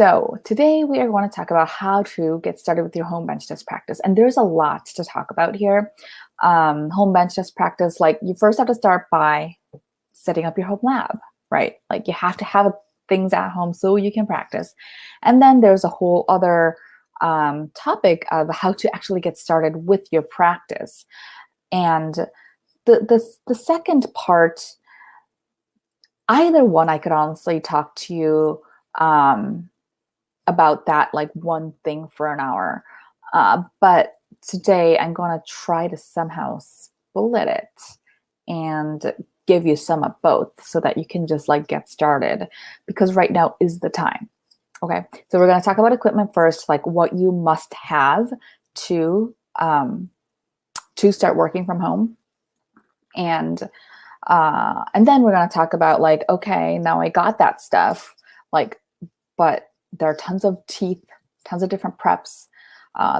So today we are going to talk about how to get started with your home bench test practice. And there's a lot to talk about here. Home bench test practice, like you first have to start by setting up your home lab, right? Like you have to have things at home so you can practice. And then there's a whole other topic of how to actually get started with your practice. And the second part, either one, I could honestly talk to you about that, like one thing for an hour. But today I'm going to try to somehow split it and give you some of both so that you can just like get started, because right now is the time. Okay, so we're going to talk about equipment first, like what you must have to start working from home. And then we're going to talk about like, okay, now I got that stuff, like, but there are tons of teeth, tons of different preps.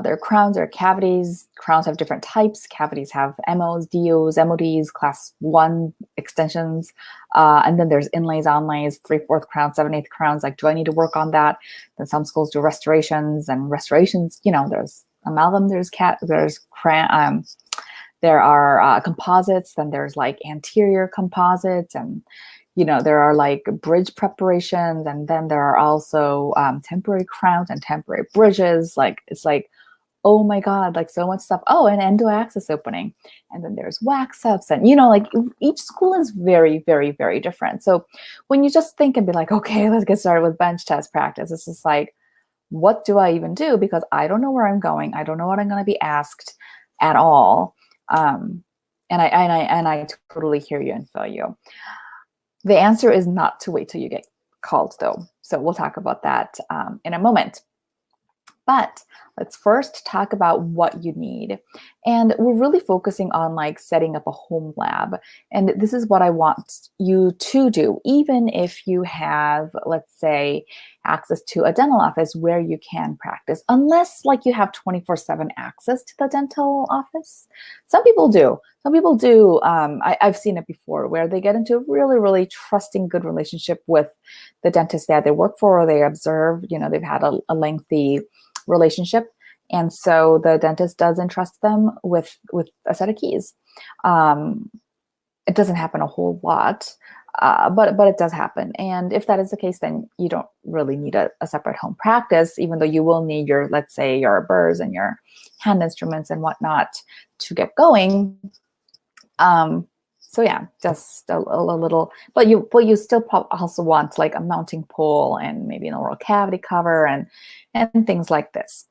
There are crowns, there are cavities. Crowns have different types. Cavities have MOs, DOs, MODs, class 1 extensions. And then there's inlays, onlays, 3/4 crowns, 7/8 crowns. Like, do I need to work on that? Then some schools do restorations, and restorations, you know, there's amalgam, there are composites, then there's like anterior composites, and you know, there are like bridge preparations, and then there are also temporary crowns and temporary bridges. Like, it's like, oh my God, like so much stuff. Oh, and endo-access opening. And then there's wax ups, and you know, like each school is very, very, very different. So when you just think and be like, okay, let's get started with bench test practice, it's just like, what do I even do? Because I don't know where I'm going. I don't know what I'm going to be asked at all. And I totally hear you and feel you. The answer is not to wait till you get called, though. So we'll talk about that in a moment. But let's first talk about what you need. And we're really focusing on like setting up a home lab. And this is what I want you to do, even if you have, let's say, access to a dental office where you can practice, unless like you have 24/7 access to the dental office. Some people do. Some people do. I've seen it before where they get into a really, really trusting, good relationship with the dentist that they work for or they observe. You know, they've had a lengthy relationship, and so the dentist does entrust them with a set of keys. It doesn't happen a whole lot, but it does happen. And if that is the case, then you don't really need a separate home practice, even though you will need your, let's say, your burrs and your hand instruments and whatnot to get going. So yeah, just a little, but you still also want like a mounting pole and maybe an oral cavity cover and things like this.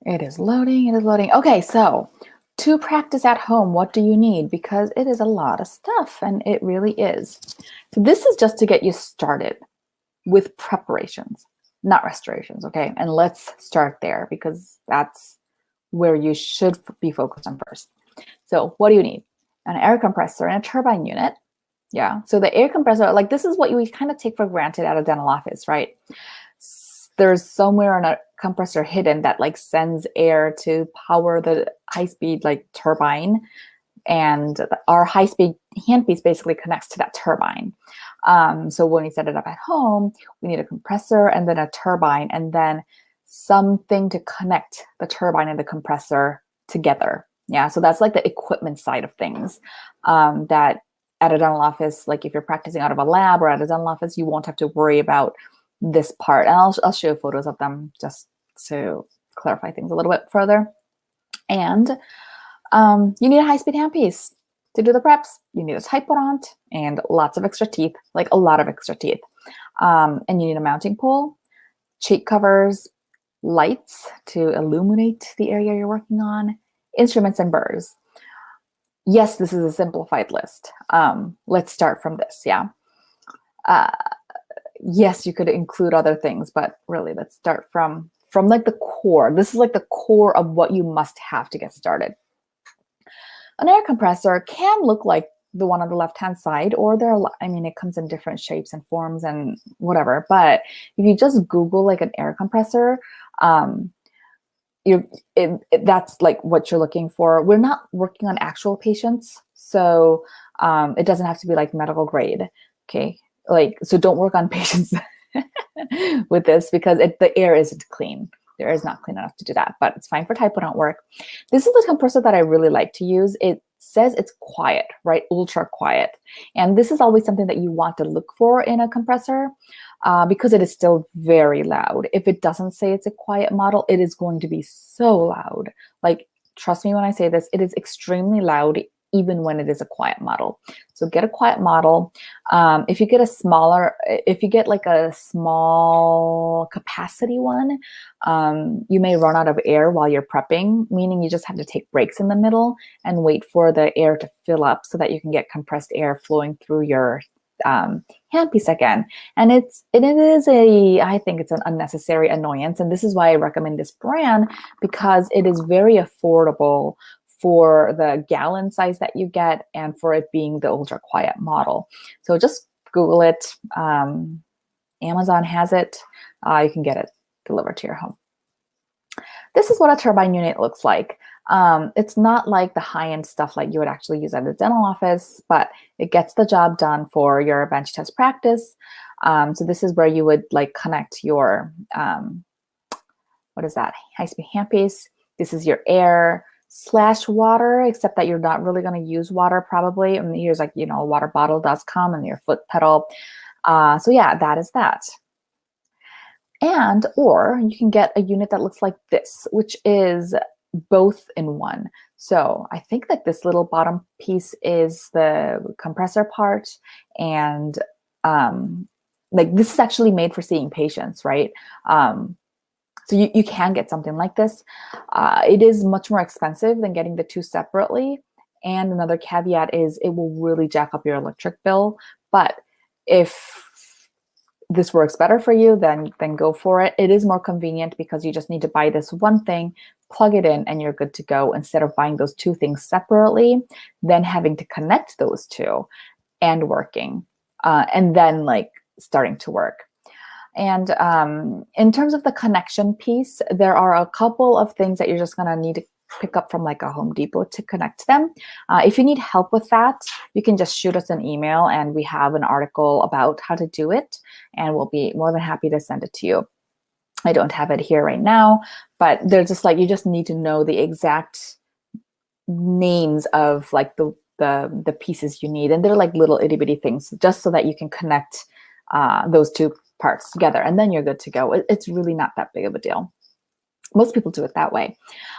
It is loading. Okay, so to practice at home, what do you need? Because it is a lot of stuff, and it really is. So this is just to get you started with preparations, not restorations, okay? And let's start there because that's where you should be focused on first. So what do you need? An air compressor and a turbine unit. Yeah, so the air compressor, like this is what we kind of take for granted at a dental office, right? There's somewhere a compressor hidden that like sends air to power the high-speed like turbine, and our high-speed handpiece basically connects to that turbine. So when we set it up at home, we need a compressor and then a turbine and then something to connect the turbine and the compressor together. Yeah, so that's like the equipment side of things that at a dental office, like if you're practicing out of a lab or at a dental office, you won't have to worry about this part. And I'll show photos of them just to clarify things a little bit further. And you need a high-speed handpiece to do the preps. You need a Typodont and lots of extra teeth, like a lot of extra teeth. And you need a mounting pole, cheek covers, lights to illuminate the area you're working on, instruments and burrs. Yes, this is a simplified list. Let's start from this, yeah. Yes, you could include other things, but really let's start from like the core. This is like the core of what you must have to get started. An air compressor can look like the one on the left-hand side, or it comes in different shapes and forms and whatever. But if you just Google like an air compressor, that's like what you're looking for. We're not working on actual patients, so it doesn't have to be like medical grade. Okay, like, so don't work on patients with this because the air isn't clean. The air is not clean enough to do that, but it's fine for typodont work. This is the compressor that I really like to use. It says it's quiet, right? Ultra quiet. And this is always something that you want to look for in a compressor because it is still very loud. If it doesn't say it's a quiet model, it is going to be so loud. Like, trust me when I say this, it is extremely loud even when it is a quiet model. So get a quiet model. If you get like a small capacity one, you may run out of air while you're prepping, meaning you just have to take breaks in the middle and wait for the air to fill up so that you can get compressed air flowing through your handpiece again. And I think it's an unnecessary annoyance. And this is why I recommend this brand, because it is very affordable for the gallon size that you get and for it being the ultra quiet model. So just Google it. Amazon has it. You can get it delivered to your home. This is what a turbine unit looks like. It's not like the high-end stuff like you would actually use at the dental office, but it gets the job done for your bench test practice. So this is where you would like connect your, what is that? High-speed handpiece. This is your air/water, except that you're not really going to use water probably. And here's like, a water bottle does come and your foot pedal. So yeah, that is that. Or you can get a unit that looks like this, which is both in one. So I think that this little bottom piece is the compressor part, and like this is actually made for seeing patients, right? So you can get something like this. It is much more expensive than getting the two separately. And another caveat is it will really jack up your electric bill. But if this works better for you, then go for it. It is more convenient because you just need to buy this one thing, plug it in, and you're good to go, instead of buying those two things separately, then having to connect those two and working, and then like starting to work. And in terms of the connection piece, there are a couple of things that you're just going to need to pick up from like a Home Depot to connect them. If you need help with that, you can just shoot us an email and we have an article about how to do it, and we'll be more than happy to send it to you. I don't have it here right now, but they're just like, you just need to know the exact names of like the pieces you need. And they're like little itty bitty things just so that you can connect those two parts together, and then you're good to go. It's really not that big of a deal. Most people do it that way.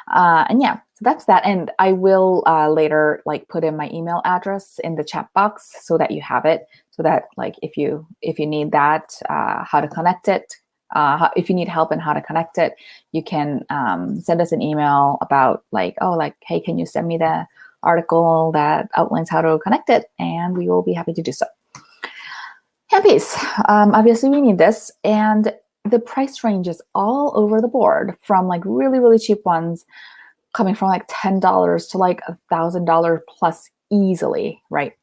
And yeah, so that's that. And I will later like put in my email address in the chat box so that you have it, so that like if you need that, how to connect it, if you need help in how to connect it, you can send us an email about like, oh, like, hey, can you send me the article that outlines how to connect it? And we will be happy to do so. Handpiece. Obviously we need this, and the price range is all over the board, from like really, really cheap ones coming from like $10 to like $1,000 plus easily, right?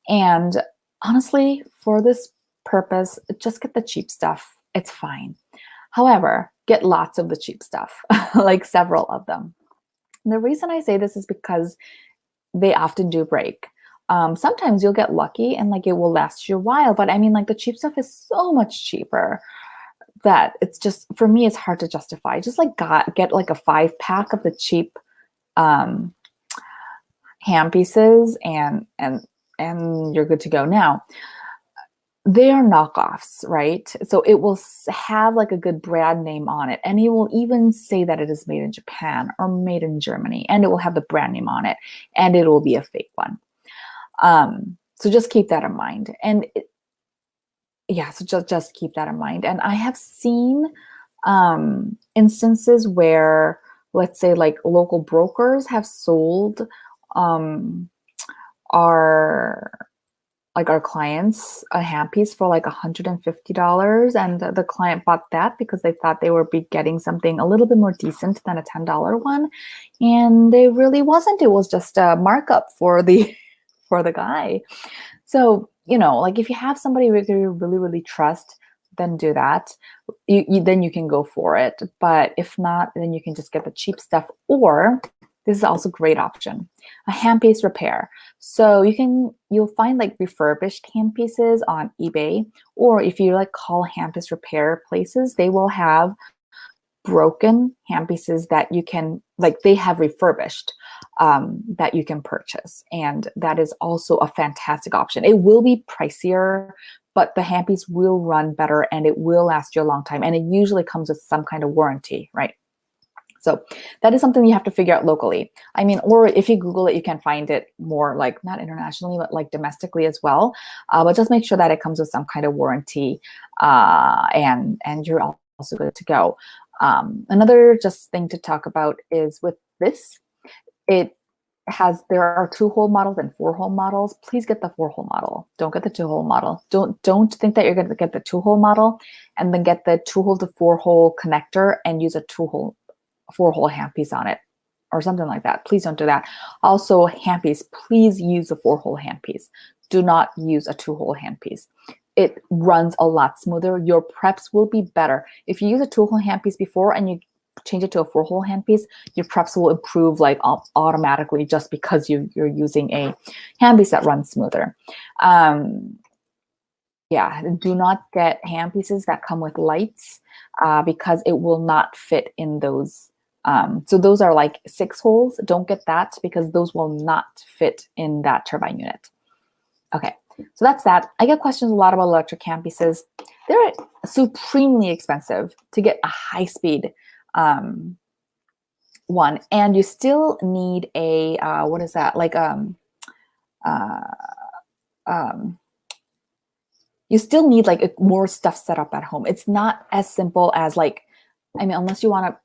And honestly, for this purpose, just get the cheap stuff. It's fine. However, get lots of the cheap stuff, like several of them. And the reason I say this is because they often do break. Sometimes you'll get lucky and like it will last you a while, but I mean, like the cheap stuff is so much cheaper that it's just, for me, it's hard to justify. Just like get like a 5-pack of the cheap handpieces and you're good to go. Now, they are knockoffs, right? So it will have like a good brand name on it, and it will even say that it is made in Japan or made in Germany, and it will have the brand name on it, and it will be a fake one. So just keep that in mind. And yeah, so just keep that in mind. And I have seen instances where, let's say, like local brokers have sold our clients a handpiece for like $150, and the client bought that because they thought they were getting something a little bit more decent than a $10 one, and it really wasn't. It was just a markup for the guy. So, like if you have somebody that you really, really trust, then do that. Then you can go for it. But if not, then you can just get the cheap stuff. Or This is also a great option. A handpiece repair. So you'll find like refurbished handpieces on eBay, or if you like call handpiece repair places, they will have broken handpieces that you can, like, they have refurbished, that you can purchase, and that is also a fantastic option. It will be pricier, but the handpiece will run better and it will last you a long time, and it usually comes with some kind of warranty, right? So that is something you have to figure out locally. I mean, or if you Google it, you can find it more, like, not internationally, but like domestically as well. But just make sure that it comes with some kind of warranty, and you're also good to go. Another just thing to talk about is with this, there are 2-hole models and 4-hole models. Please get the 4-hole model. Don't get the 2-hole model. Don't think that you're going to get the 2-hole model and then get the 2-hole to 4-hole connector and use a 4-hole handpiece on it or something like that. Please don't do that. Also, handpiece, please use a 4-hole handpiece. Do not use a 2-hole handpiece. It runs a lot smoother. Your preps will be better. If you use a 2-hole handpiece before and you change it to a 4-hole handpiece, your preps will improve like automatically just because you're using a handpiece that runs smoother. Yeah, do not get handpieces that come with lights because it will not fit in those. So those are like 6 holes. Don't get that because those will not fit in that turbine unit. Okay, so that's that. I get questions a lot about electric handpieces. They're supremely expensive to get a high-speed one, and you still need a what is that, like you still need like more stuff set up at home. It's not as simple as, like, I mean, unless you want to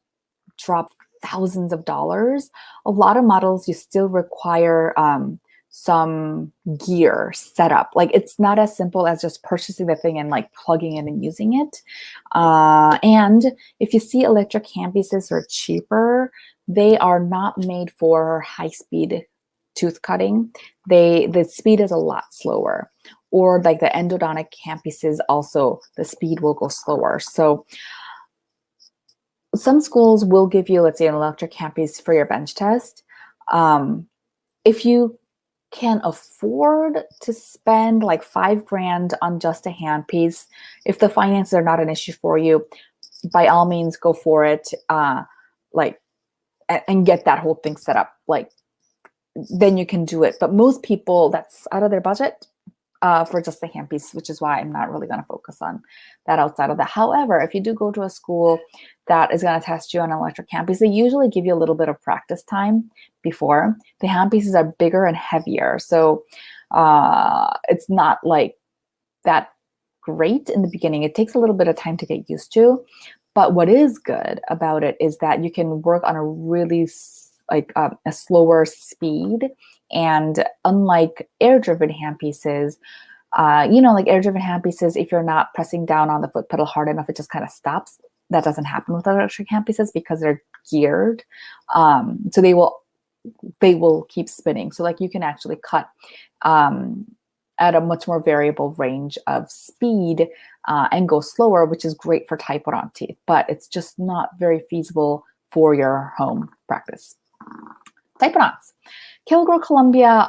drop thousands of dollars, a lot of models you still require some gear set up. Like, it's not as simple as just purchasing the thing and like plugging in and using it. And if you see electric handpieces are cheaper, they are not made for high-speed tooth cutting. The speed is a lot slower. Or like the endodontic handpieces, also the speed will go slower. So some schools will give you, let's say, an electric handpiece for your bench test. If you can afford to spend like $5,000 on just a handpiece, if the finances are not an issue for you, by all means go for it. And get that whole thing set up. Like, then you can do it. But most people, that's out of their budget for just the handpiece, which is why I'm not really going to focus on that outside of that. However, if you do go to a school that is going to test you on an electric handpiece, they usually give you a little bit of practice time before. The handpieces are bigger and heavier, so it's not like that great in the beginning. It takes a little bit of time to get used to. But what is good about it is that you can work on a really a slower speed. And unlike air-driven handpieces, like air-driven handpieces, if you're not pressing down on the foot pedal hard enough, it just kind of stops. That doesn't happen with electric handpieces because they're geared. So they will keep spinning. So like you can actually cut at a much more variable range of speed and go slower, which is great for Typodont teeth, but it's just not very feasible for your home practice. Typodonts. Kilgore, Columbia,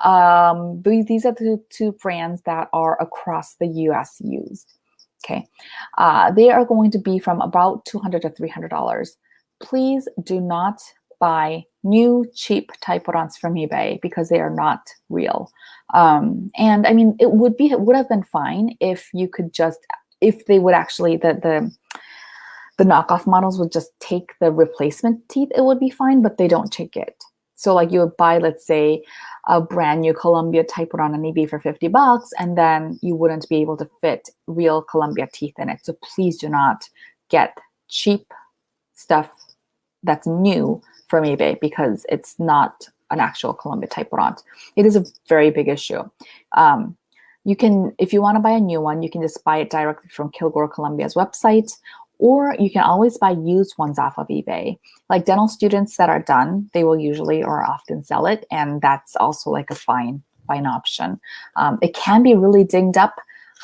these are the two brands that are across the US used. Okay, they are going to be from about $200 to $300. Please do not buy new cheap Typodonts from eBay because they are not real. And I mean, it would have been fine if you could if they would actually, the knockoff models would just take the replacement teeth, it would be fine, but they don't take it. So like you would buy, let's say, a brand new Columbia Typodont on eBay for $50, and then you wouldn't be able to fit real Columbia teeth in it. So please do not get cheap stuff that's new from eBay because it's not an actual Columbia Typodont. It is a very big issue. You can, if you want to buy a new one, you can just buy it directly from Kilgore Columbia's website, or you can always buy used ones off of eBay. Like dental students that are done, they will usually or often sell it, and that's also like a fine option. It can be really dinged up.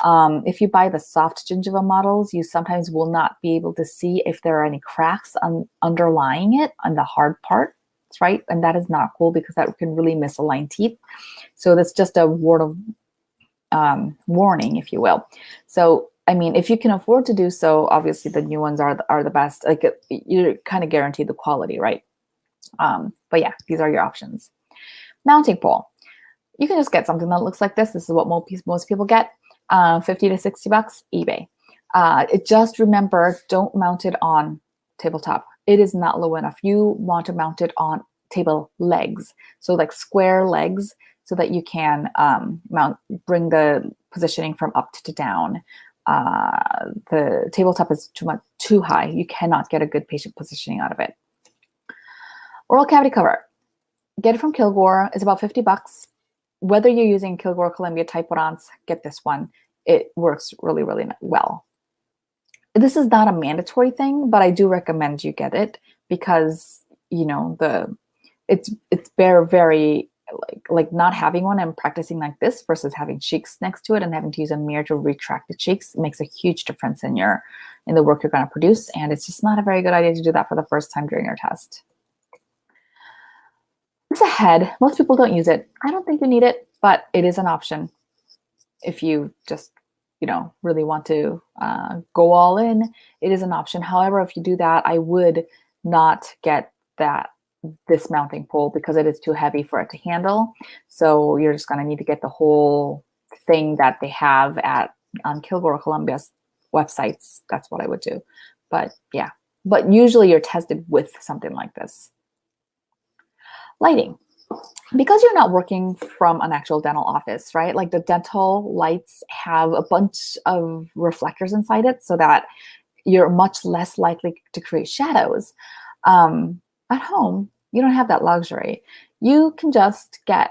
If you buy the soft gingiva models, you sometimes will not be able to see if there are any cracks underlying it on the hard part. right? And that is not cool because that can really misalign teeth. So that's just a word of warning, if you will. So, I mean, if you can afford to do so, obviously the new ones are the best. Like you're kind of guaranteed the quality, right? But yeah, these are your options. Mounting pole. You can just get something that looks like this. This is what most people get. 50 to 60 bucks, eBay. Just remember, don't mount it on tabletop. It is not low enough. You want to mount it on table legs. So like square legs so that you can bring the positioning from up to down. The tabletop is too high. You cannot get a good patient positioning out of it. Oral cavity cover. Get it from Kilgore. It's about 50 bucks. Whether you're using Kilgore, Columbia, Typodonts, get this one. It works really, really well. This is not a mandatory thing, but I do recommend you get it because, you know, it's very like not having one and practicing like this versus having cheeks next to it and having to use a mirror to retract the cheeks makes a huge difference in the work you're going to produce. And it's just not a very good idea to do that for the first time during your test. It's a head. Most people don't use it. I don't think you need it, but it is an option if you just, you know, really want to go all in. It is an option. However, if you do that, I would not get this mounting pole because it is too heavy for it to handle. So you're just going to need to get the whole thing that they have on Kilgore, Columbia's websites. That's what I would do. But yeah, but usually you're tested with something like this. Lighting. Because you're not working from an actual dental office, right? Like the dental lights have a bunch of reflectors inside it so that you're much less likely to create shadows. At home, you don't have that luxury. You can just get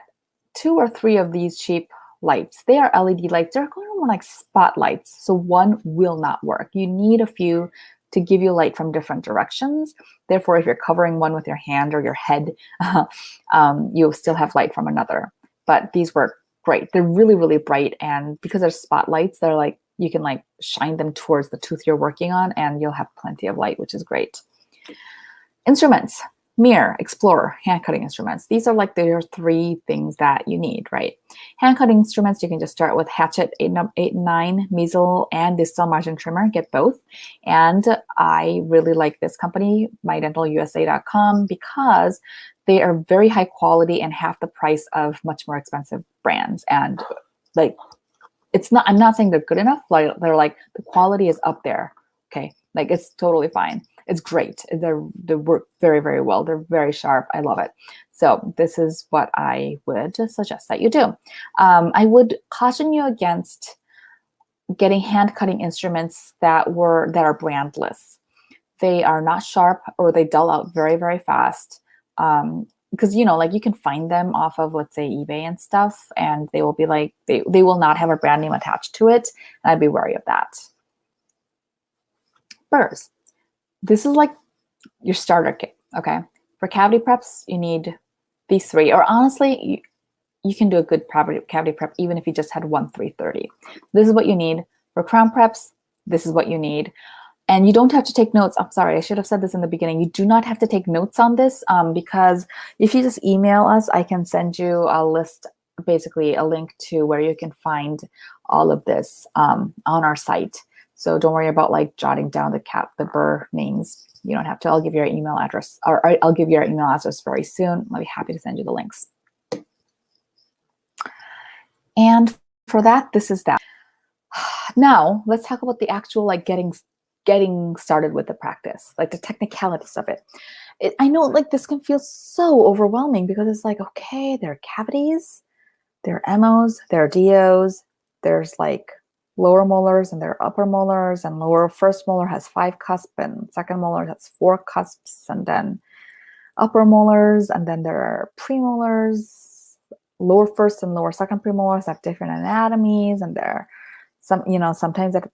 2 or 3 of these cheap lights. They are LED lights. They're going to more like spotlights. So one will not work. You need a few to give you light from different directions. Therefore, if you're covering one with your hand or your head, you'll still have light from another. But these work great. They're really, really bright. And because they're spotlights, they're like, you can like shine them towards the tooth you're working on and you'll have plenty of light, which is great. Instruments. Mirror, Explorer, hand cutting instruments. These are like your 3 things that you need, right? Hand cutting instruments, you can just start with Hatchet 8 and 9, Measle, and distal margin trimmer. Get both. And I really like this company, MyDentalUSA.com, because they are very high quality and half the price of much more expensive brands. And like, I'm not saying they're good enough. Like, they're like, the quality is up there. Okay. Like, it's totally fine. It's great. They work very, very well. They're very sharp. I love it. So this is what I would just suggest that you do. I would caution you against getting hand cutting instruments that are brandless. They are not sharp or they dull out very, very fast. Because, you know, like you can find them off of, let's say, eBay and stuff, and they will be like, they will not have a brand name attached to it. And I'd be wary of that. Burrs. This is like your starter kit, okay? For cavity preps, you need these 3. Or honestly, you can do a good cavity prep even if you just had 1 330. This is what you need. For crown preps, this is what you need. And you don't have to take notes. I'm sorry, I should have said this in the beginning. You do not have to take notes on this because if you just email us, I can send you a list, basically a link to where you can find all of this on our site. So don't worry about like jotting down the burr names. You don't have to. I'll give you our email address, or I'll give you our email address very soon. I'll be happy to send you the links. And for that, this is that. Now let's talk about the actual like getting started with the practice, like the technicalities of it. I know like this can feel so overwhelming because it's like, okay, there are cavities, there are MOs, there are DOs, there's like lower molars and their upper molars, and first molar has 5 cusps and second molar has 4 cusps, and then upper molars, and then there are premolars. Lower first and lower second premolars have different anatomies, and there are sometimes that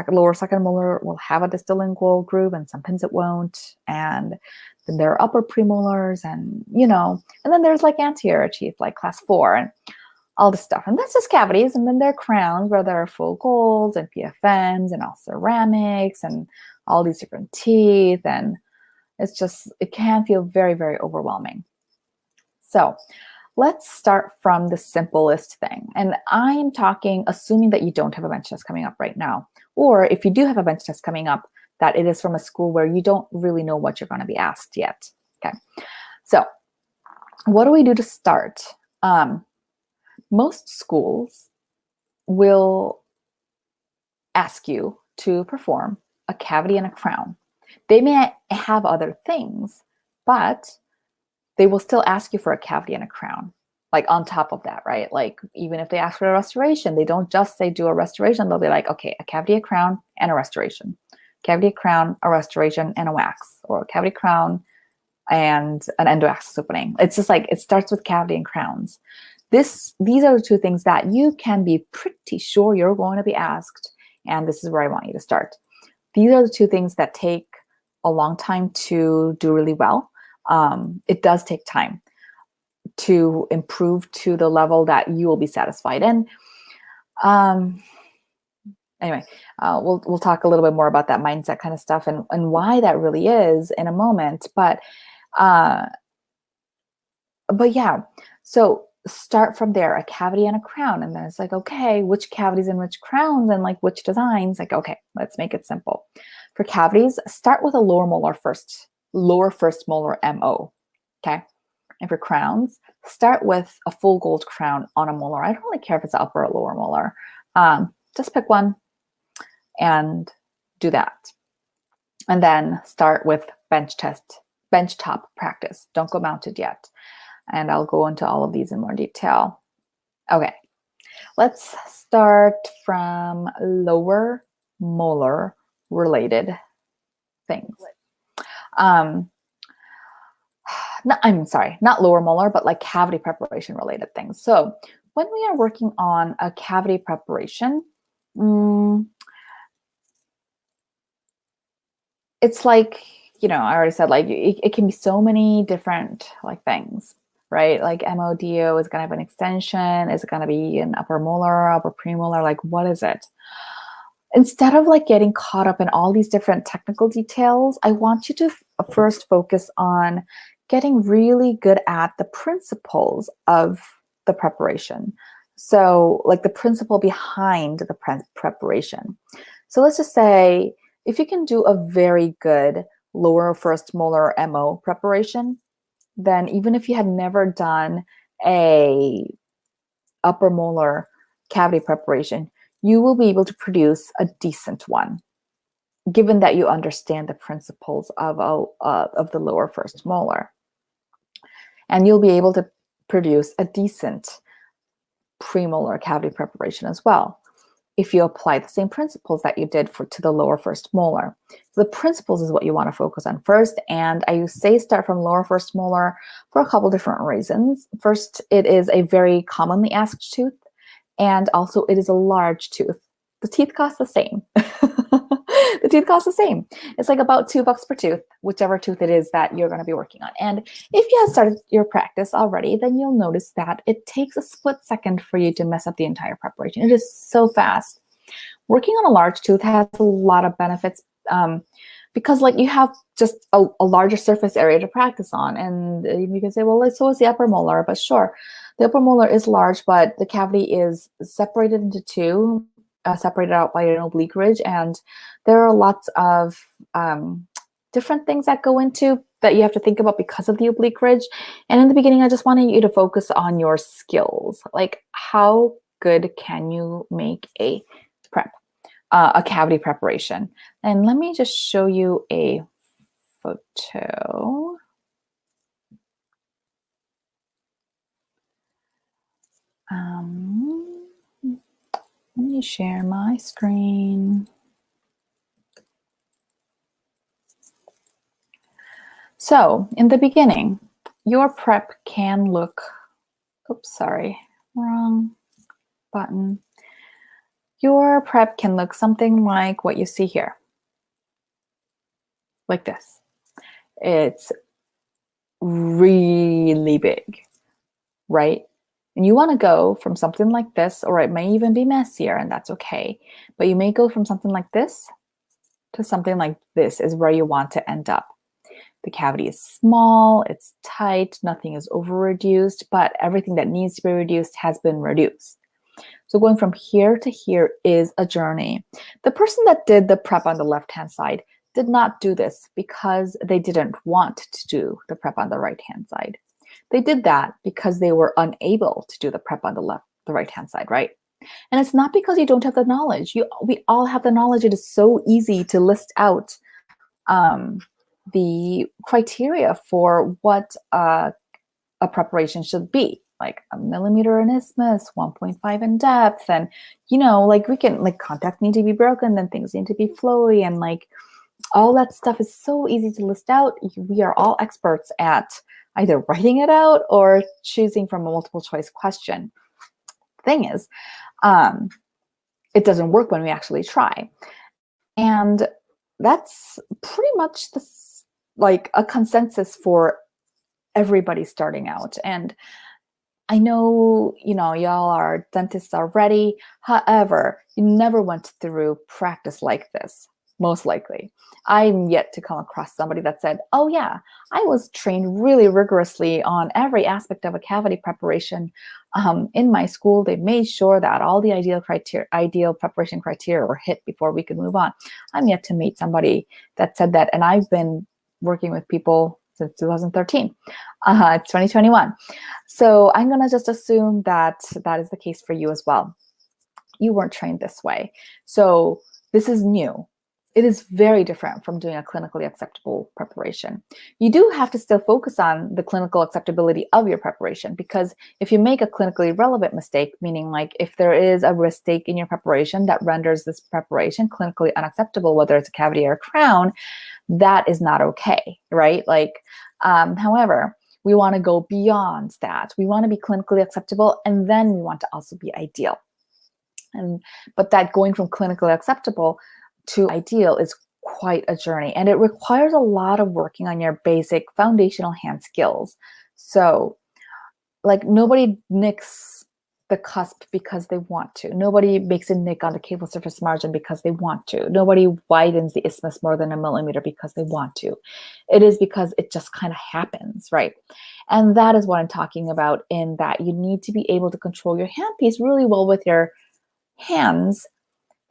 lower second molar will have a distal groove and sometimes it won't, and then there are upper premolars, and and then there's like anterior teeth like class 4 and all this stuff. And that's just cavities. And then there are crowns where there are full golds and PFNs and all ceramics and all these different teeth. And it can feel very, very overwhelming. So let's start from the simplest thing. And I'm talking assuming that you don't have a bench test coming up right now. Or if you do have a bench test coming up, that it is from a school where you don't really know what you're going to be asked yet. Okay. So what do we do to start? Most schools will ask you to perform a cavity and a crown. They may have other things, but they will still ask you for a cavity and a crown, like on top of that, right? Like even if they ask for a restoration, they don't just say do a restoration. They'll be like, okay, a cavity, a crown, and a restoration. Cavity, a crown, a restoration, and a wax, or a cavity, crown, and an endoaxis opening. It's just like, it starts with cavity and crowns. These are the two things that you can be pretty sure you're going to be asked, and this is where I want you to start. These are the two things that take a long time to do really well. It does take time to improve to the level that you will be satisfied in. Anyway, we'll talk a little bit more about that mindset kind of stuff and why that really is in a moment. But yeah, so start from there, a cavity and a crown. And then it's like, okay, which cavities and which crowns and like which designs? Like, okay, let's make it simple. For cavities, start with a lower first molar MO, okay? And for crowns, start with a full gold crown on a molar. I don't really care if it's upper or lower molar. Just pick one and do that. And then start with bench top practice. Don't go mounted yet. And I'll go into all of these in more detail. Okay, let's start from lower molar related things. I'm sorry, not lower molar, but like cavity preparation related things. So when we are working on a cavity preparation, it's like, you know, I already said, like it can be so many different like things, right? Like MODO is going to have an extension. Is it going to be an upper molar, upper premolar? Like, what is it? Instead of like getting caught up in all these different technical details, I want you to first focus on getting really good at the principles of the preparation. So like the principle behind the preparation. So let's just say if you can do a very good lower first molar MO preparation, then even if you had never done a upper molar cavity preparation, you will be able to produce a decent one, given that you understand the principles of the lower first molar. And you'll be able to produce a decent premolar cavity preparation as well, if you apply the same principles that you did to the lower first molar. So the principles is what you want to focus on first. And I say start from lower first molar for a couple different reasons. First, it is a very commonly asked tooth. And also it is a large tooth. The teeth cost the same. The teeth cost the same. It's like about $2 per tooth, whichever tooth it is that you're going to be working on. And if you have started your practice already, then you'll notice that it takes a split second for you to mess up the entire preparation. It is so fast. Working on a large tooth has a lot of benefits because like you have just a larger surface area to practice on. And you can say, well, so is the upper molar, but sure. The upper molar is large, but the cavity is separated into two, separated out by an oblique ridge. And there are lots of different things that go into that you have to think about because of the oblique ridge. And in the beginning, I just wanted you to focus on your skills. Like how good can you make a cavity preparation? And let me just show you a photo. Let me share my screen. So in the beginning, your prep can look, oops, sorry, wrong button. Your prep can look something like what you see here, like this. It's really big, right? And you want to go from something like this, or it may even be messier, and that's okay. But you may go from something like this to something like this is where you want to end up. The cavity is small, it's tight, nothing is over-reduced, but everything that needs to be reduced has been reduced. So going from here to here is a journey. The person that did the prep on the left-hand side did not do this because they didn't want to do the prep on the right-hand side. They did that because they were unable to do the prep on the right-hand side, right? And it's not because you don't have the knowledge. We all have the knowledge. It is so easy to list out the criteria for what a preparation should be, like a millimeter in isthmus, 1.5 in depth, and like we can, like, contact need to be broken, then things need to be flowy, and like all that stuff is so easy to list out. We are all experts at either writing it out or choosing from a multiple choice question. Thing is, it doesn't work when we actually try, and that's pretty much like a consensus for everybody starting out. And I know, y'all are dentists already. However, you never went through practice like this, most likely. I'm yet to come across somebody that said, oh yeah, I was trained really rigorously on every aspect of a cavity preparation. In my school, they made sure that all the ideal preparation criteria were hit before we could move on. I'm yet to meet somebody that said that, and I've been working with people since 2013. It's 2021. So I'm going to just assume that that is the case for you as well. You weren't trained this way. So this is new. It is very different from doing a clinically acceptable preparation. You do have to still focus on the clinical acceptability of your preparation, because if you make a clinically relevant mistake, meaning like if there is a mistake in your preparation that renders this preparation clinically unacceptable, whether it's a cavity or a crown, that is not okay, right? Like, however, we want to go beyond that. We want to be clinically acceptable, and then we want to also be ideal. But that going from clinically acceptable to ideal is quite a journey, and it requires a lot of working on your basic foundational hand skills. So, like, nobody nicks the cusp because they want to. Nobody makes a nick on the cable surface margin because they want to. Nobody widens the isthmus more than a millimeter because they want to. It is because it just kind of happens, right? And that is what I'm talking about, in that you need to be able to control your handpiece really well with your hands,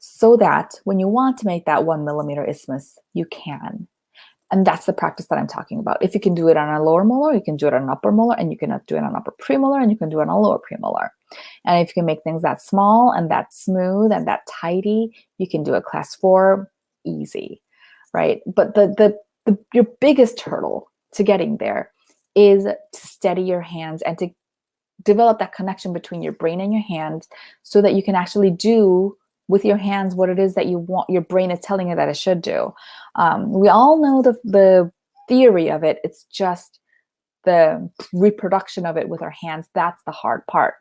so that when you want to make that 1 millimeter isthmus, you can. And that's the practice that I'm talking about. If you can do it on a lower molar, you can do it on an upper molar, and you can do it on upper premolar, and you can do it on a lower premolar. And if you can make things that small and that smooth and that tidy, you can do a class 4 easy, right? But your biggest hurdle to getting there is to steady your hands and to develop that connection between your brain and your hands, so that you can actually do with your hands what it is that you want, your brain is telling you that it should do. We all know the theory of it. It's just the reproduction of it with our hands. That's the hard part.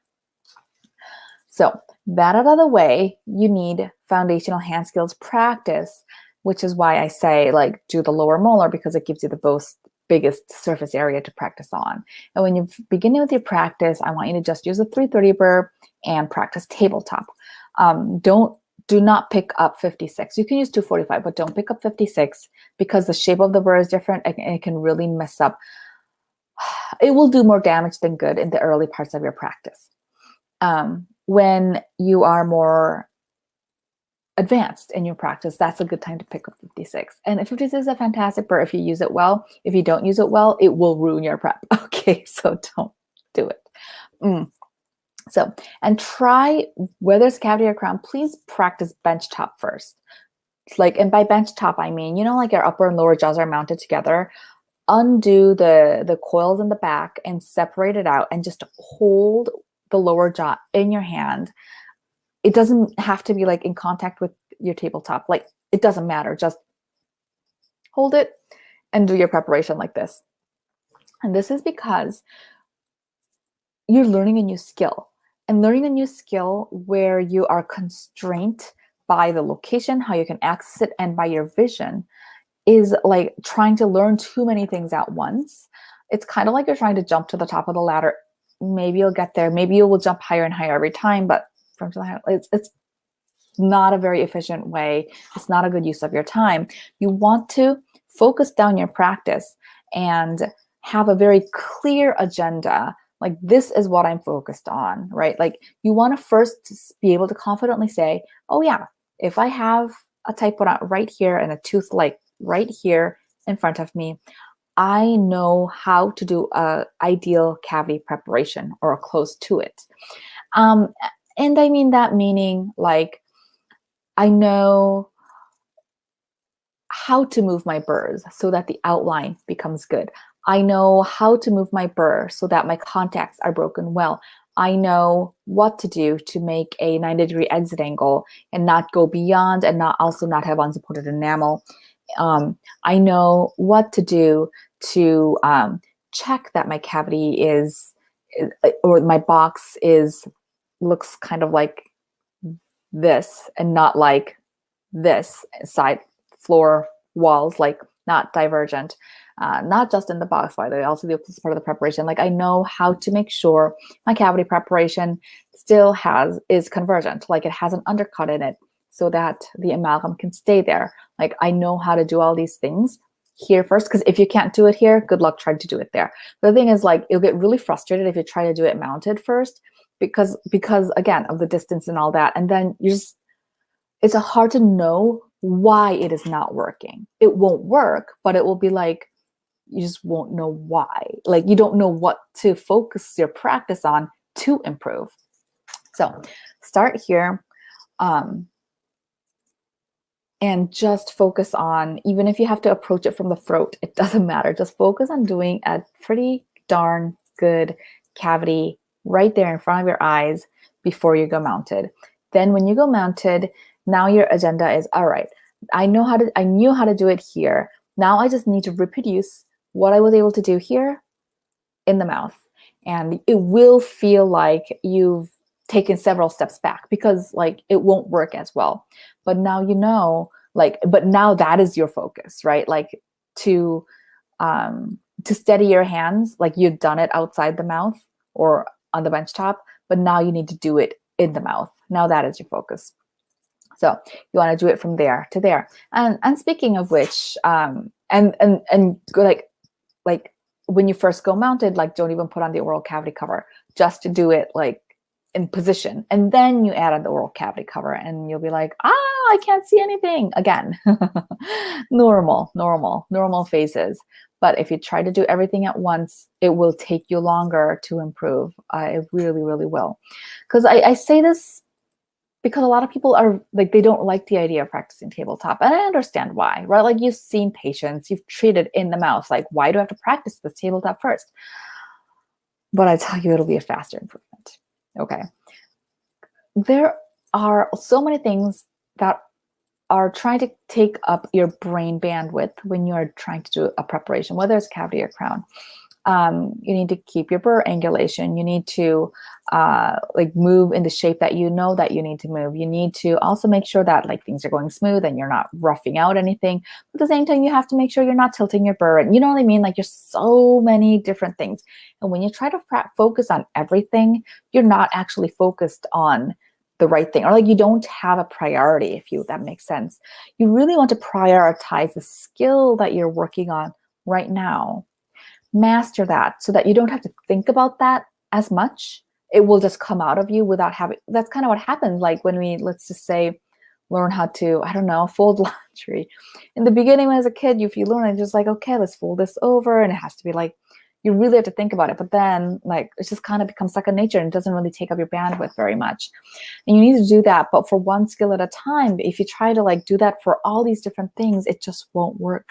So that out of the way, you need foundational hand skills practice, which is why I say, like, do the lower molar, because it gives you the biggest surface area to practice on. And when you're beginning with your practice, I want you to just use a 330 burr and practice tabletop. Do not pick up 56. You can use 245, but don't pick up 56, because the shape of the burr is different and it can really mess up. It will do more damage than good in the early parts of your practice. When you are more advanced in your practice, that's a good time to pick up 56. And 56 is a fantastic burr if you use it well. If you don't use it well, it will ruin your prep. Okay, so don't do it. So, and try, whether it's cavity or crown, please practice bench top first. Like, and by bench top, I mean, like your upper and lower jaws are mounted together. Undo the coils in the back and separate it out, and just hold the lower jaw in your hand. It doesn't have to be like in contact with your tabletop. Like, it doesn't matter. Just hold it and do your preparation like this. And this is because you're learning a new skill. And learning a new skill where you are constrained by the location, how you can access it, and by your vision, is like trying to learn too many things at once. It's kind of like you're trying to jump to the top of the ladder. Maybe you'll get there. Maybe you will jump higher and higher every time, but it's not a very efficient way. It's not a good use of your time. You want to focus down your practice and have a very clear agenda. Like, this is what I'm focused on, right? Like, you want to first be able to confidently say, oh yeah, if I have a typodont right here and a tooth like right here in front of me, I know how to do a ideal cavity preparation or close to it. Um, and I mean that meaning like, I know how to move my burrs so that the outline becomes good. I know how to move my burr so that my contacts are broken well. I know what to do to make a 90-degree exit angle and not go beyond and not have unsupported enamel. I know what to do to check that my cavity is, or my box looks kind of like this and not like this side floor walls, like not divergent, not just in the box, by the way, also the part of the preparation. Like, I know how to make sure my cavity preparation still is convergent, like it has an undercut in it so that the amalgam can stay there. Like, I know how to do all these things here first, because if you can't do it here, good luck trying to do it there. The thing is, like, you'll get really frustrated if you try to do it mounted first, because again of the distance and all that, and then it's hard to know why it is not working. It won't work, but it will be like, you just won't know why. Like, you don't know what to focus your practice on to improve. So start here, and just focus on, even if you have to approach it from the throat, it doesn't matter. Just focus on doing a pretty darn good cavity right there in front of your eyes before you go mounted. Then when you go mounted, now your agenda is, all right, I knew how to do it here. Now I just need to reproduce what I was able to do here in the mouth. And it will feel like you've taken several steps back, because like it won't work as well. But now you know, like, but now that is your focus, right? Like, to steady your hands, like you've done it outside the mouth or on the bench top, but now you need to do it in the mouth. Now that is your focus. So you want to do it from there to there. And speaking of which, and like when you first go mounted, like, don't even put on the oral cavity cover, just to do it like in position, and then you add on the oral cavity cover, and you'll be like, I can't see anything again. normal phases. But if you try to do everything at once, it will take you longer to improve. It really will. Because I say this because a lot of people are like, they don't like the idea of practicing tabletop, and I understand why, right? Like, you've seen patients, you've treated in the mouth, like, why do I have to practice this tabletop first? But I tell you, it'll be a faster improvement. Okay. There are so many things that are trying to take up your brain bandwidth when you're trying to do a preparation, whether it's cavity or crown. You need to keep your burr angulation. You need to like move in the shape that you know that you need to move. You need to also make sure that like things are going smooth and you're not roughing out anything. But at the same time, you have to make sure you're not tilting your burr. And you know what I mean? Like, there's so many different things. And when you try to focus on everything, you're not actually focused on the right thing, or like you don't have a priority, if that makes sense. You really want to prioritize the skill that you're working on right now. Master that so that you don't have to think about that as much. It will just come out of you without having. That's kind of what happens, like when we, let's just say, learn how to, I don't know, fold laundry. In the beginning, when as a kid, if you learn it, just like, okay, let's fold this over, and it has to be like, you really have to think about it. But then, like, it just kind of becomes second nature, and it doesn't really take up your bandwidth very much. And you need to do that, but for one skill at a time. If you try to like do that for all these different things, it just won't work.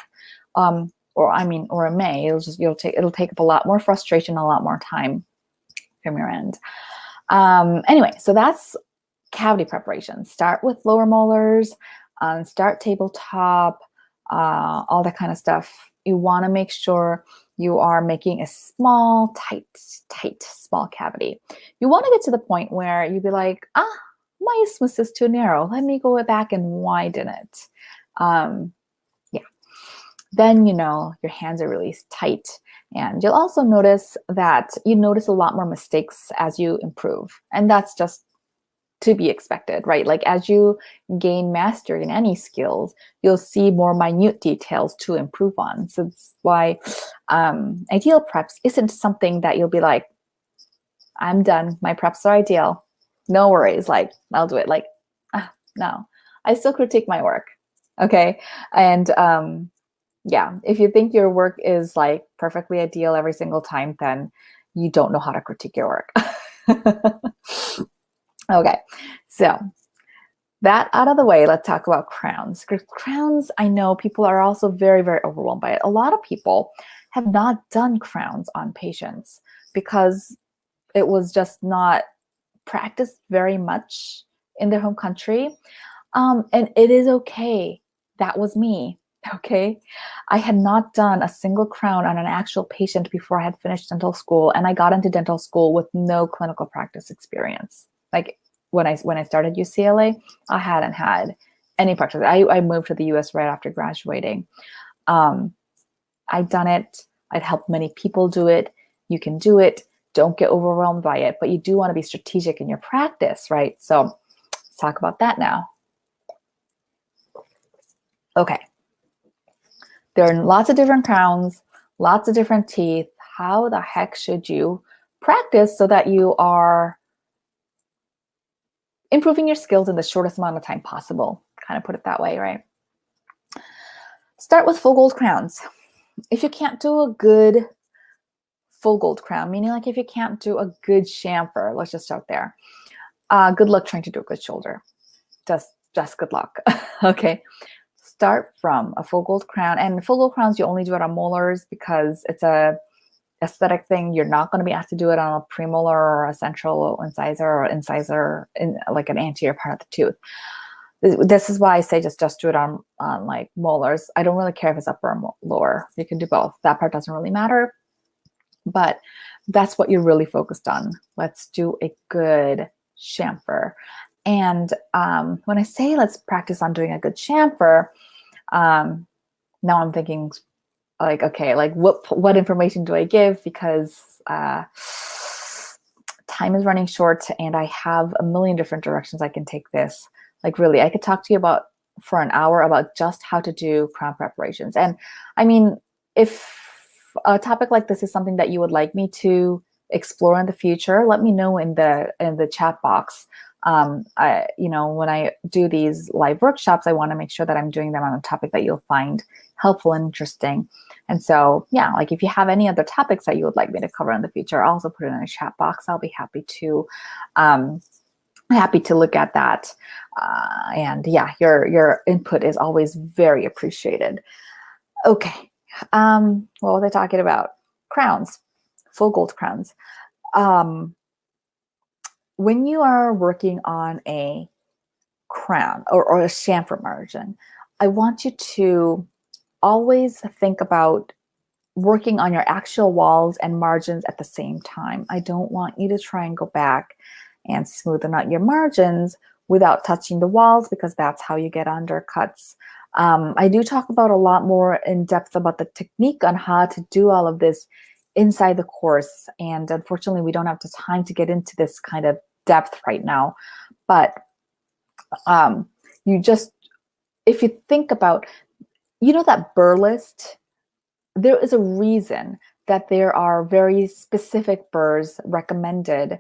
Or it may. It'll take up a lot more frustration, a lot more time from your end. Anyway, so that's cavity preparation. Start with lower molars, start tabletop, all that kind of stuff. You want to make sure you are making a small, tight, small cavity. You want to get to the point where you'd be like, my isthmus is too narrow. Let me go back and widen it. Then you know your hands are really tight. And you'll also notice that you notice a lot more mistakes as you improve. And that's just to be expected, right? Like as you gain mastery in any skills, you'll see more minute details to improve on. So that's why ideal preps isn't something that you'll be like, I'm done. My preps are ideal. No worries. Like I'll do it. Like, no, I still critique my work. Okay. And yeah, if you think your work is like perfectly ideal every single time, then you don't know how to critique your work. Okay. So that out of the way, let's talk about crowns. Crowns, I know people are also very, very overwhelmed by it. A lot of people have not done crowns on patients because it was just not practiced very much in their home country. And it is okay. That was me. Okay. I had not done a single crown on an actual patient before I had finished dental school. And I got into dental school with no clinical practice experience. Like when I started UCLA, I hadn't had any practice. I moved to the US right after graduating. I'd done it. I'd helped many people do it. You can do it. Don't get overwhelmed by it, but you do want to be strategic in your practice, right? So let's talk about that now. Okay. There are lots of different crowns, lots of different teeth. How the heck should you practice so that you are improving your skills in the shortest amount of time possible? Kind of put it that way, right? Start with full gold crowns. If you can't do a good full gold crown, meaning like if you can't do a good chamfer, let's just start there. Good luck trying to do a good shoulder. Just good luck. Okay. Start from a full gold crown, and full gold crowns you only do it on molars because it's a aesthetic thing. You're not going to be asked to do it on a premolar or a central incisor or incisor in like an anterior part of the tooth. This is why I say just do it on like molars. I don't really care if it's upper or lower. You can do both. That part doesn't really matter, but that's what you're really focused on. Let's do a good chamfer. And when I say let's practice on doing a good chamfer, now I'm thinking like, okay, like what information do I give? Because time is running short and I have a million different directions I can take this. Like really, I could talk to you about for an hour about just how to do crown preparations. And I mean, if a topic like this is something that you would like me to explore in the future, let me know in the chat box. When I do these live workshops, I want to make sure that I'm doing them on a topic that you'll find helpful and interesting. And so, yeah, like if you have any other topics that you would like me to cover in the future, I'll also put it in the chat box. I'll be happy to look at that. And yeah, your input is always very appreciated. Okay. What was I talking about? Crowns, full gold crowns. When you are working on a crown or a chamfer margin, I want you to always think about working on your actual walls and margins at the same time. I don't want you to try and go back and smoothen out your margins without touching the walls, because that's how you get undercuts. I do talk about a lot more in depth about the technique on how to do all of this inside the course. And unfortunately, we don't have the time to get into this kind of depth right now. But if you think about, that burr list, there is a reason that there are very specific burrs recommended.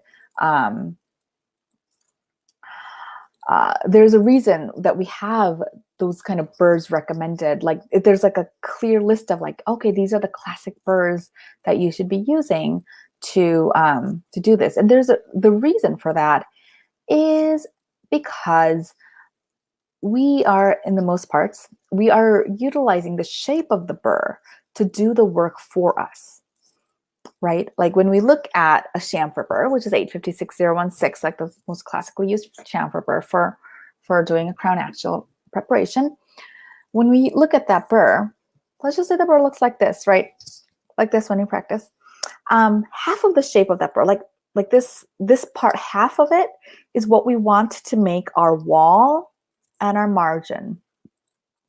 There's a reason that we have those kind of burrs recommended. Like there's like a clear list of like, okay, these are the classic burrs that you should be using to do this. And the reason for that is because we are, in the most parts, we are utilizing the shape of the burr to do the work for us, right? Like when we look at a chamfer burr, which is 856016, like the most classically used chamfer burr for doing a crown axial preparation. When we look at that burr, let's just say the burr looks like this, right? Like this when you practice. Half of the shape of that burr, like this part, half of it is what we want to make our wall and our margin.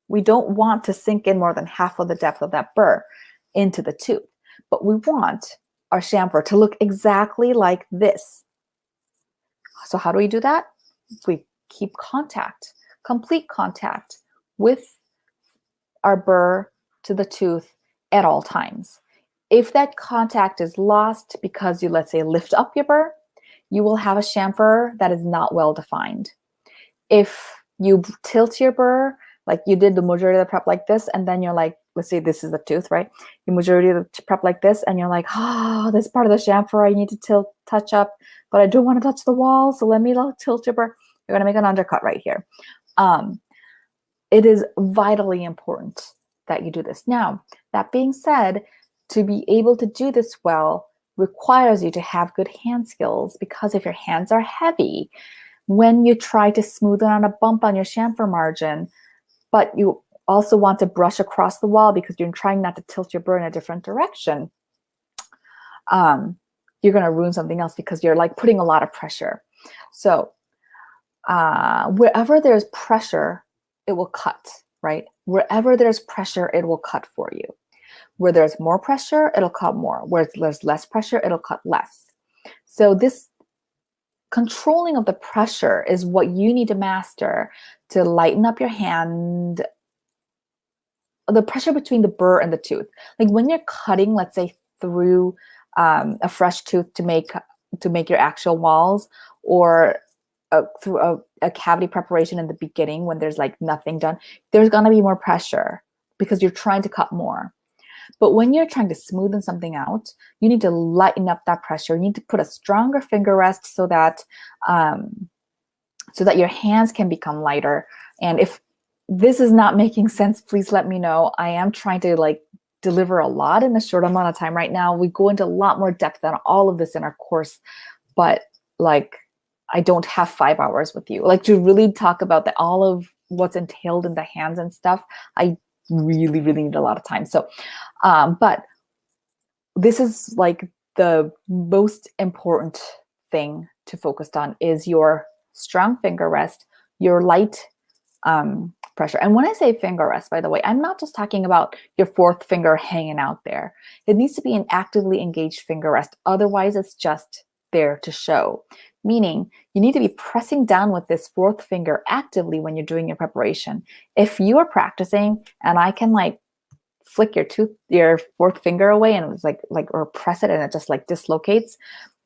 We don't want to sink in more than half of the depth of that burr into the tooth, but we want our chamfer to look exactly like this. So how do we do that? we keep contact, complete contact with our burr to the tooth at all times. If that contact is lost because you, let's say, lift up your burr, you will have a chamfer that is not well defined. If you tilt your burr, like you did the majority of the prep like this, and then you're like, let's say this is the tooth, right? The majority of the prep like this, and you're like, oh, this part of the chamfer I need to touch up, but I don't want to touch the wall, so let me tilt your burr. You're going to make an undercut right here. It is vitally important that you do this. Now, that being said, to be able to do this well requires you to have good hand skills, because if your hands are heavy, when you try to smoothen out a bump on your chamfer margin, but you also want to brush across the wall because you're trying not to tilt your burr in a different direction, you're going to ruin something else because you're like putting a lot of pressure. So wherever there's pressure, it will cut, right? Wherever there's pressure, it will cut for you. Where there's more pressure, it'll cut more. Where there's less pressure, it'll cut less. So this controlling of the pressure is what you need to master to lighten up your hand, the pressure between the burr and the tooth. Like when you're cutting, let's say through a fresh tooth to make your actual walls, or through a cavity preparation in the beginning when there's like nothing done, there's going to be more pressure because you're trying to cut more. But when you're trying to smoothen something out, you need to lighten up that pressure. You need to put a stronger finger rest so that your hands can become lighter. And if this is not making sense, please let me know. I am trying to like deliver a lot in a short amount of time right now. We go into a lot more depth than all of this in our course, but like I don't have 5 hours with you. Like to really talk about all of what's entailed in the hands and stuff, I really, really need a lot of time. So, but this is like the most important thing to focus on is your strong finger rest, your light pressure. And when I say finger rest, by the way, I'm not just talking about your fourth finger hanging out there. It needs to be an actively engaged finger rest. Otherwise, it's just there to show. Meaning you need to be pressing down with this fourth finger actively when you're doing your preparation. If you are practicing and I can like flick your fourth finger away and it's like or press it and it just like dislocates,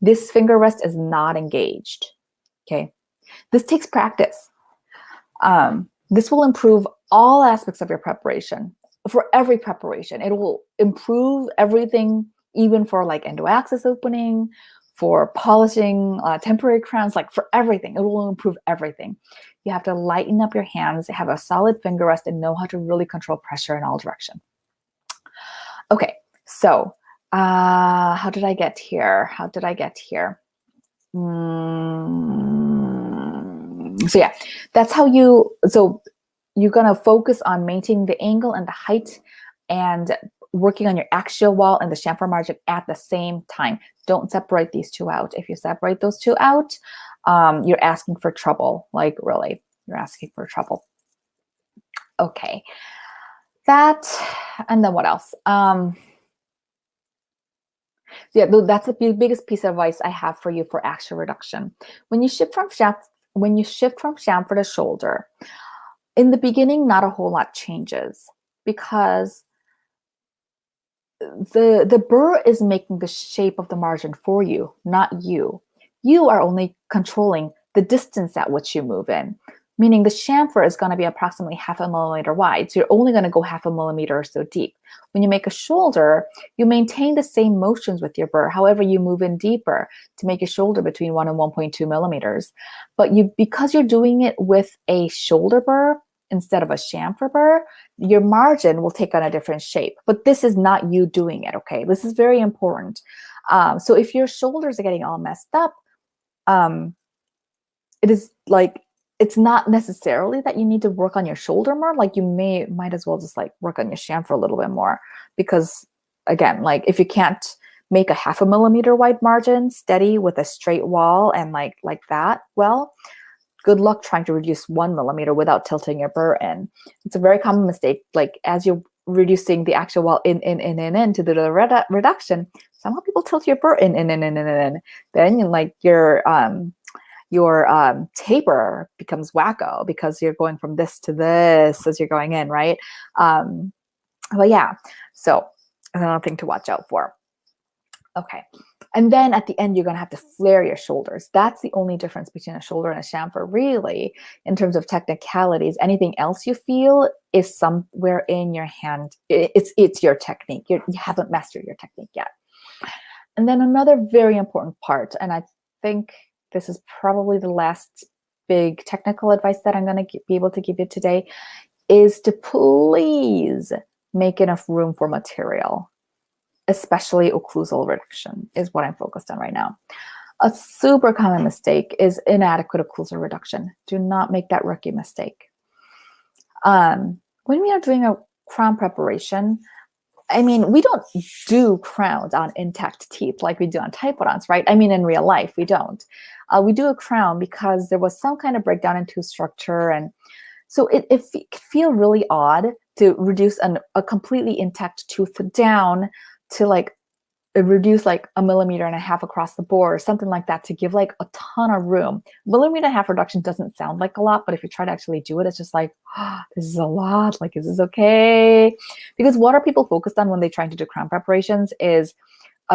this finger rest is not engaged. Okay. This takes practice. This will improve all aspects of your preparation. For every preparation, it will improve everything, even for like endo-access opening, for polishing temporary crowns, like for everything. It will improve everything. You have to lighten up your hands, have a solid finger rest, and know how to really control pressure in all directions. Okay, so how did I get here? So yeah, that's how you're gonna focus on maintaining the angle and the height and working on your axial wall and the chamfer margin at the same time. Don't separate these two out. If you separate those two out, you're asking for trouble. Like really, you're asking for trouble. Okay, that, and then what else? Yeah, that's the biggest piece of advice I have for you for axial reduction. When you shift from chamfer to shoulder, in the beginning, not a whole lot changes because the burr is making the shape of the margin for you, not you. You are only controlling the distance at which you move in, meaning the chamfer is going to be approximately 0.5 millimeter wide. So you're only going to go 0.5 millimeter or so deep. When you make a shoulder, you maintain the same motions with your burr. However, you move in deeper to make your shoulder between 1 and 1.2 millimeters. But because you're doing it with a shoulder burr instead of a chamfer burr, your margin will take on a different shape. But this is not you doing it, okay? This is very important. So if your shoulders are getting all messed up, it is like, it's not necessarily that you need to work on your shoulder more. Like you might as well just like work on your chamfer a little bit more, because again, like if you can't make a 0.5 millimeter wide margin steady with a straight wall and like that, well, good luck trying to reduce 1 millimeter without tilting your burr in. It's a very common mistake. Like as you're reducing the actual wall in to the reduction, somehow people tilt your burr in. Then like your taper becomes wacko because you're going from this to this as you're going in, right? But yeah, so another thing to watch out for. Okay. And then at the end, you're going to have to flare your shoulders. That's the only difference between a shoulder and a chamfer, really, in terms of technicalities. Anything else you feel is somewhere in your hand. It's your technique. You haven't mastered your technique yet. And then another very important part, and I think this is probably the last big technical advice that I'm going to be able to give you today, is to please make enough room for material. Especially occlusal reduction is what I'm focused on right now. A super common mistake is inadequate occlusal reduction. Do not make that rookie mistake. When we are doing a crown preparation, I mean, we don't do crowns on intact teeth like we do on Typodonts, right? I mean, in real life, we don't. We do a crown because there was some kind of breakdown in tooth structure. And so it can feel really odd to reduce a completely intact tooth down to like reduce like 1.5 millimeters across the board or something like that to give like a ton of room. 1.5 millimeters reduction doesn't sound like a lot, but if you try to actually do it, it's just like, oh, this is a lot. Like, is this okay? Because what are people focused on when they're trying to do crown preparations is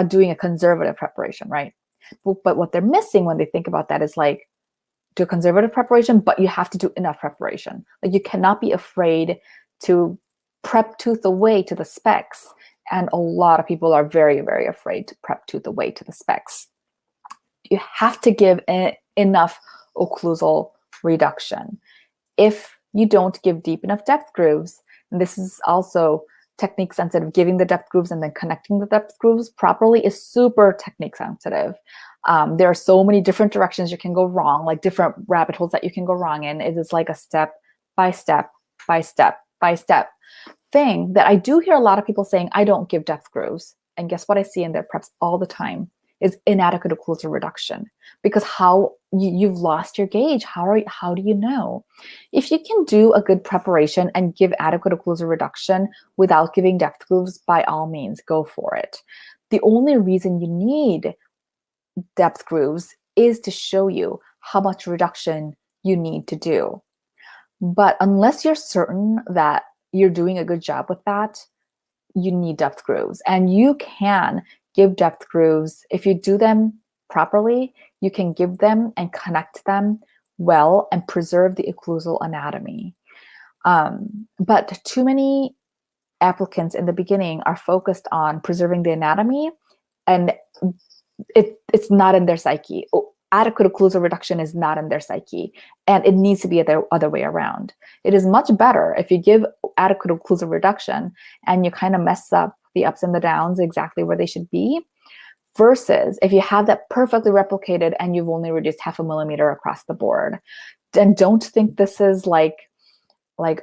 doing a conservative preparation, right? But what they're missing when they think about that is like, do a conservative preparation, but you have to do enough preparation. Like, you cannot be afraid to prep tooth away to the specs. And a lot of people are very, very afraid to prep tooth away to the specs. You have to give enough occlusal reduction. If you don't give deep enough depth grooves, and this is also technique sensitive, giving the depth grooves and then connecting the depth grooves properly is super technique sensitive. There are so many different directions you can go wrong, like different rabbit holes that you can go wrong in. It is like a step by step by step by step thing that I do hear a lot of people saying, I don't give depth grooves. And guess what I see in their preps all the time is inadequate occlusal reduction, because how you've lost your gauge. How do you know? If you can do a good preparation and give adequate occlusal reduction without giving depth grooves, by all means, go for it. The only reason you need depth grooves is to show you how much reduction you need to do. But unless you're certain that you're doing a good job with that, you need depth grooves. And you can give depth grooves. If you do them properly, you can give them and connect them well and preserve the occlusal anatomy. But too many applicants in the beginning are focused on preserving the anatomy, and it's not in their psyche. Adequate occlusal reduction is not in their psyche, and it needs to be the other way around. It is much better if you give adequate occlusal reduction and you kind of mess up the ups and the downs exactly where they should be, versus if you have that perfectly replicated and you've only reduced 0.5 millimeter across the board. And don't think this is like,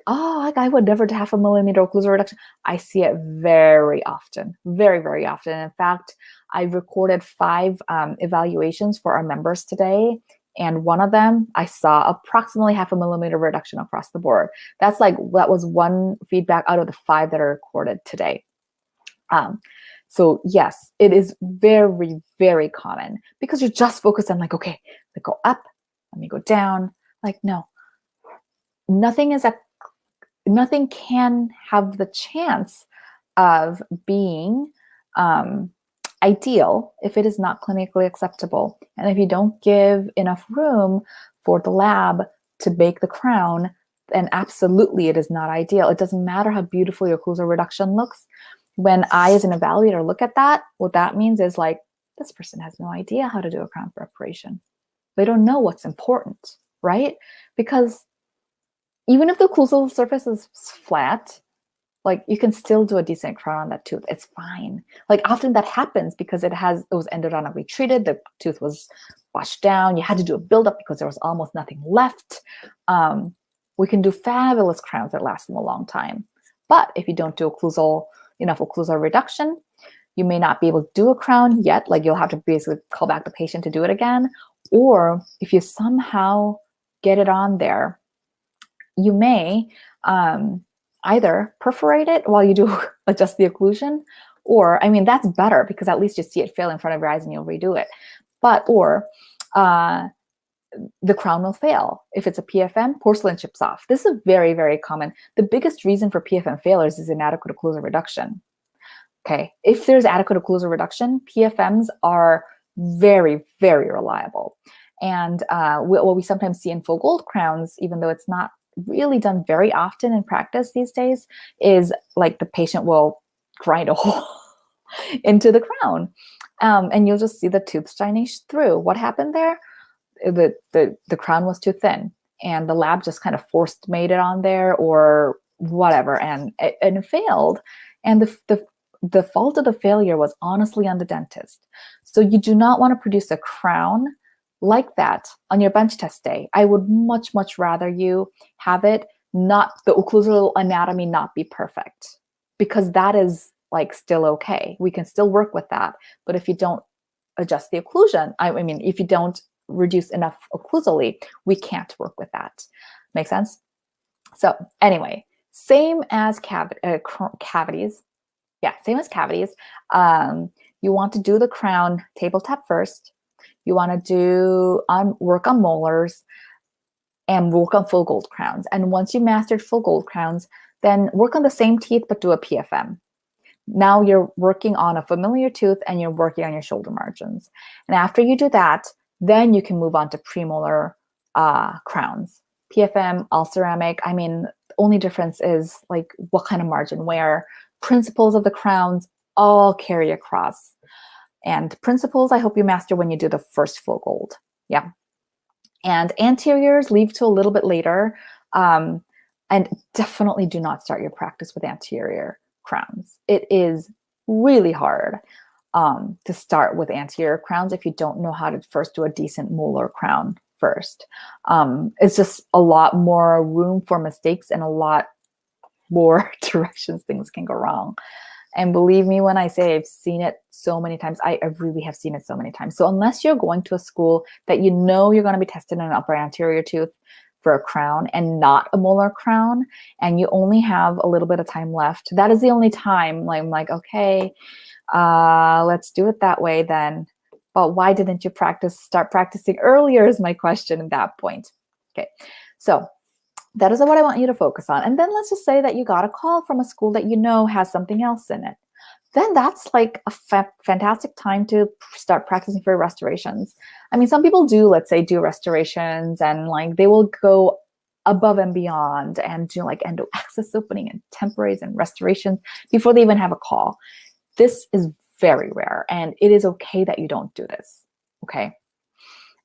oh, I would never do 0.5 millimeter occlusal reduction. I see it very often, very, very often. In fact, I recorded 5 evaluations for our members today. And one of them, I saw approximately 0.5 millimeter reduction across the board. That was one feedback out of the 5 that are recorded today. So yes, it is very, very common because you're just focused on like, okay, let me go up, let me go down. Like, no, nothing can have the chance of being ideal if it is not clinically acceptable. And if you don't give enough room for the lab to make the crown, then absolutely it is not ideal. It doesn't matter how beautiful your occlusal reduction looks. When I, as an evaluator, look at that, what that means is like, this person has no idea how to do a crown preparation. They don't know what's important, right? Because even if the occlusal surface is flat, like you can still do a decent crown on that tooth. It's fine. Like often that happens because it was endodontically treated. The tooth was washed down. You had to do a buildup because there was almost nothing left. We can do fabulous crowns that last them a long time. But if you don't do enough occlusal reduction, you may not be able to do a crown yet. Like you'll have to basically call back the patient to do it again. Or if you somehow get it on there, you may either perforate it while you do adjust the occlusion, or, I mean, that's better because at least you see it fail in front of your eyes and you'll redo it. Or the crown will fail. If it's a PFM, porcelain chips off. This is very, very common. The biggest reason for PFM failures is inadequate occlusal reduction. Okay, if there's adequate occlusal reduction, PFMs are very, very reliable. And what we sometimes see in full gold crowns, even though it's not really done very often in practice these days, is like the patient will grind a hole into the crown. And you'll just see the tooth shining through. What happened there? The crown was too thin, and the lab just kind of forced made it on there or whatever, and it failed. And the fault of the failure was honestly on the dentist. So you do not want to produce a crown like that on your bench test day. I would much, much rather you have it not, the occlusal anatomy not be perfect, because that is like still okay. We can still work with that. But if you don't adjust the occlusion, I mean, if you don't reduce enough occlusally, we can't work with that. Make sense? So anyway, same as cavities. Yeah, same as cavities. You want to do the crown tabletop first. You want to do work on molars and work on full gold crowns. And once you mastered full gold crowns, then work on the same teeth, but do a PFM. Now you're working on a familiar tooth and you're working on your shoulder margins. And after you do that, then you can move on to premolar crowns. PFM, all ceramic. I mean, the only difference is like what kind of margin where. Principles of the crowns all carry across. And principles, I hope you master when you do the first full gold. Yeah. And anteriors, leave to a little bit later. And definitely do not start your practice with anterior crowns. It is really hard to start with anterior crowns if you don't know how to first do a decent molar crown first. It's just a lot more room for mistakes and a lot more directions things can go wrong. And believe me when I say I've seen it so many times. I really have seen it so many times. So unless you're going to a school that you know you're going to be tested in an upper anterior tooth for a crown and not a molar crown, and you only have a little bit of time left, that is the only time I'm like, okay, let's do it that way then. But why didn't you start practicing earlier is my question at that point. Okay, so that is what I want you to focus on. And then let's just say that you got a call from a school that you know has something else in it. Then that's like a fantastic time to start practicing for restorations. I mean, some people do, let's say, do restorations and like they will go above and beyond and do like endo access opening and temporaries and restorations before they even have a call. This is very rare, and it is okay that you don't do this, okay?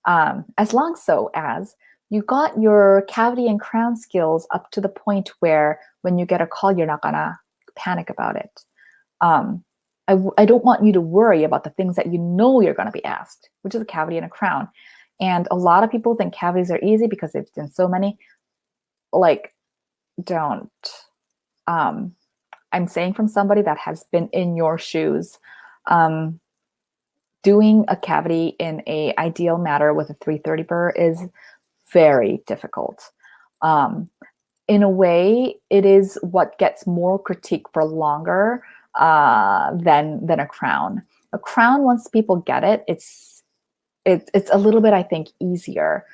As long as you got your cavity and crown skills up to the point where when you get a call, you're not gonna panic about it. I don't want you to worry about the things that you know you're gonna be asked, which is a cavity and a crown. And a lot of people think cavities are easy because they've done so many. Like, don't. I'm saying from somebody that has been in your shoes. Doing a cavity in a ideal matter with a 330 burr is very difficult. In a way, it is what gets more critique for longer than a crown. A crown, once people get it, it's a little bit, I think, easier.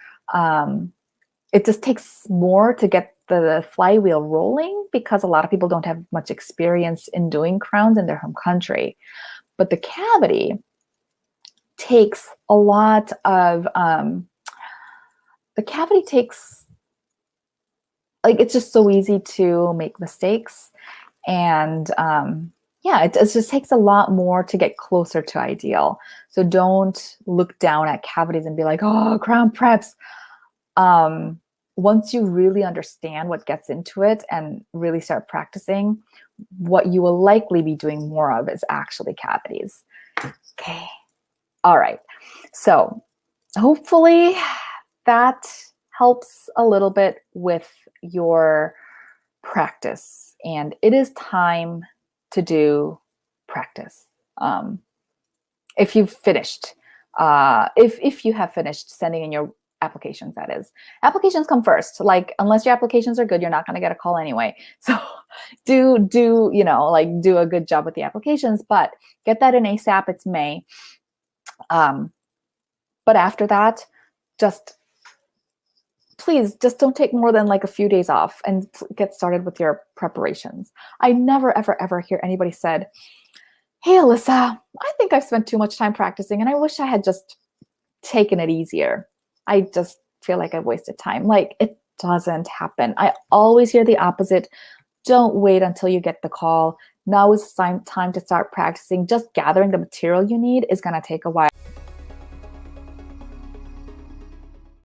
It just takes more to get the flywheel rolling because a lot of people don't have much experience in doing crowns in their home country. But the cavity takes a lot of like, it's just so easy to make mistakes. And yeah, it just takes a lot more to get closer to ideal. So don't look down at cavities and be like, oh, crown preps. Once you really understand what gets into it and really start practicing, what you will likely be doing more of is actually cavities. Okay. All right. So hopefully that helps a little bit with your practice. And it is time to do practice. If you've finished, if you have finished sending in your applications, that is. Applications come first. Like, unless your applications are good, you're not going to get a call anyway. So do a good job with the applications, but get that in ASAP. It's May. But after that, just please just don't take more than like a few days off and get started with your preparations. I never, ever, ever hear anybody said, hey, Alyssa, I think I've spent too much time practicing and I wish I had just taken it easier. I just feel like I've wasted time. Like, it doesn't happen. I always hear the opposite. Don't wait until you get the call. Now is time to start practicing. Just gathering the material you need is going to take a while.